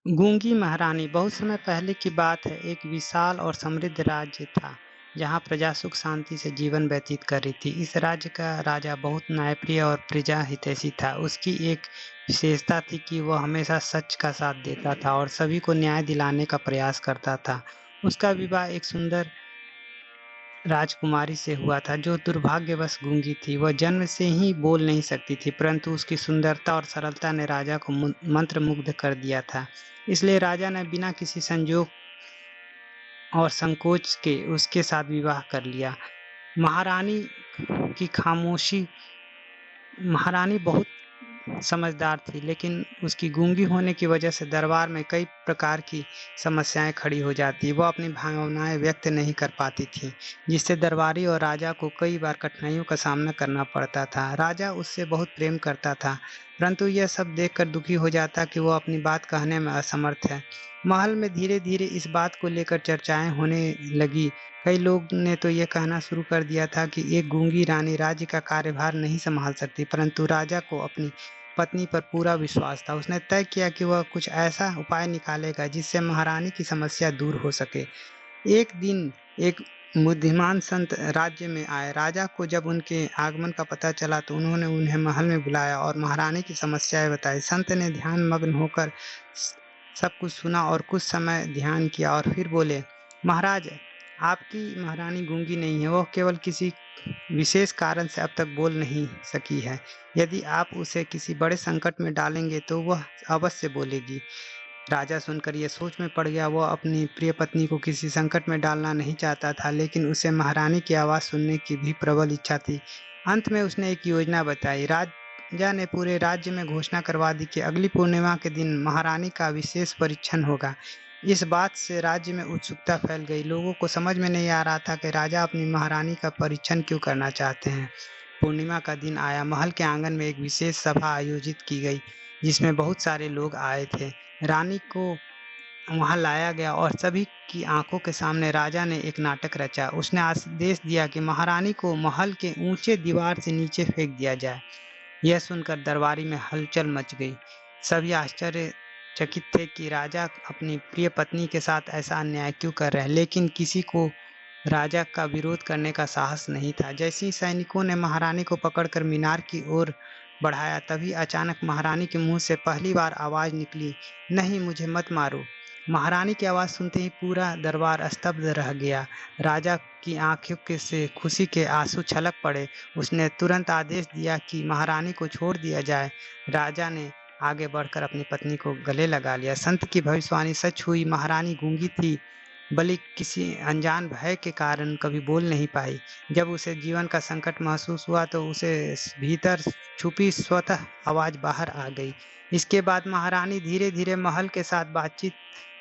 गूंगी महारानी बहुत समय पहले की बात है। एक विशाल और समृद्ध राज्य था जहां प्रजा सुख शांति से जीवन व्यतीत कर रही थी। इस राज्य का राजा बहुत न्यायप्रिय और प्रजा हितैषी था। उसकी एक विशेषता थी कि वह हमेशा सच का साथ देता था और सभी को न्याय दिलाने का प्रयास करता था। उसका विवाह एक सुंदर राजकुमारी से हुआ था जो दुर्भाग्यवश गूंगी थी। वह जन्म से ही बोल नहीं सकती थी, परंतु उसकी सुंदरता और सरलता ने राजा को मंत्रमुग्ध कर दिया था। इसलिए राजा ने बिना किसी संजोग और संकोच के उसके साथ विवाह कर लिया। महारानी की खामोशी महारानी बहुत समझदार थी, लेकिन उसकी गूंगी होने की वजह से दरबार में कई प्रकार की समस्याएं खड़ी हो जाती। वह अपनी भावनाएं व्यक्त नहीं कर पाती थी, जिससे दरबारी और राजा को कई बार कठिनाइयों का सामना करना पड़ता था। राजा उससे बहुत प्रेम करता था, परंतु यह सब देखकर दुखी हो जाता कि वह अपनी बात कहने में असमर्थ है। महल में धीरे धीरे इस बात को लेकर चर्चाएं होने लगी। कई लोग ने तो ये कहना शुरू कर दिया था कि एक गूंगी रानी राज्य का कार्यभार नहीं संभाल सकती, परंतु राजा को अपनी पत्नी पर पूरा विश्वास था। उसने तय किया कि वह कुछ ऐसा उपाय निकालेगा जिससे महारानी की समस्या दूर हो सके। एक दिन एक बुद्धिमान संत राज्य में आए। राजा को जब उनके आगमन का पता चला तो उन्होंने उन्हें महल में बुलाया और महारानी की समस्याएं बताई। संत ने ध्यान मग्न होकर सब कुछ सुना और कुछ समय ध्यान किया और फिर बोले, महाराज, आपकी महारानी गूंगी नहीं है, वह केवल किसी विशेष कारण से अब तक बोल नहीं सकी है। यदि आप उसे किसी बड़े संकट में डालेंगे तो वह अवश्य बोलेगी। राजा सुनकर यह सोच में पड़ गया। वह अपनी प्रिय पत्नी को किसी संकट में डालना नहीं चाहता था, लेकिन उसे महारानी की आवाज़ सुनने की भी प्रबल इच्छा थी। अंत में उसने एक योजना बताई। राजा ने पूरे राज्य में घोषणा करवा दी कि अगली पूर्णिमा के दिन महारानी का विशेष परीक्षण होगा। इस बात से राज्य में उत्सुकता फैल गई। लोगों को समझ में नहीं आ रहा था कि राजा अपनी महारानी का परीक्षण क्यों करना चाहते हैं। पूर्णिमा का दिन आया। महल के आंगन में एक विशेष सभा आयोजित की गई, जिसमें बहुत सारे लोग आए थे। रानी को वहां लाया गया और सभी की आंखों के सामने राजा ने एक नाटक रचा। उसने आदेश दिया कि महारानी को महल के ऊंचे दीवार से नीचे फेंक दिया जाए। यह सुनकर दरबारी में हलचल मच गई। सभी आश्चर्यचकित थे कि राजा अपनी प्रिय पत्नी के साथ ऐसा अन्याय क्यों कर रहे हैं, लेकिन किसी को राजा का विरोध करने का साहस नहीं था। जैसे ही सैनिकों ने महारानी को पकड़कर मीनार की ओर बढ़ाया, तभी अचानक महारानी के मुंह से पहली बार आवाज निकली, नहीं, मुझे मत मारो। महारानी की आवाज़ सुनते ही पूरा दरबार स्तब्ध रह गया। राजा की आंखों से खुशी के आंसू छलक पड़े। उसने तुरंत आदेश दिया कि महारानी को छोड़ दिया जाए। राजा ने आगे बढ़कर अपनी पत्नी को गले लगा लिया। संत की भविष्यवाणी सच हुई। महारानी गूंगी थी, बल्कि किसी अनजान भय के कारण कभी बोल नहीं पाई। जब उसे जीवन का संकट महसूस हुआ तो उसे भीतर छुपी स्वतः आवाज़ बाहर आ गई। इसके बाद महारानी धीरे धीरे महल के साथ बातचीत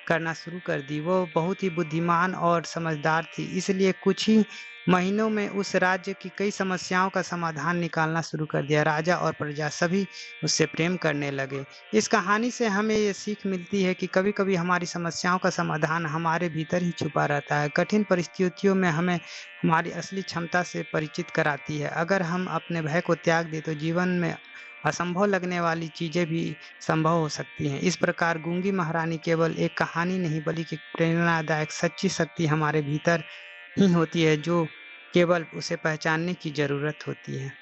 करना शुरू कर दी। वो बहुत ही बुद्धिमान और समझदार थी, इसलिए कुछ ही महीनों में उस राज्य की कई समस्याओं का समाधान निकालना शुरू कर दिया। राजा और प्रजा सभी उससे प्रेम करने लगे। इस कहानी से हमें ये सीख मिलती है कि कभी कभी हमारी समस्याओं का समाधान हमारे भीतर ही छुपा रहता है। कठिन परिस्थितियों में हमें हमारी असली क्षमता से परिचित कराती है। अगर हम अपने भय को त्याग दें तो जीवन में असंभव लगने वाली चीज़ें भी संभव हो सकती हैं। इस प्रकार गूंगी महारानी केवल एक कहानी नहीं, बल्कि एक प्रेरणादायक सच्ची शक्ति हमारे भीतर ही होती है, जो केवल उसे पहचानने की ज़रूरत होती है।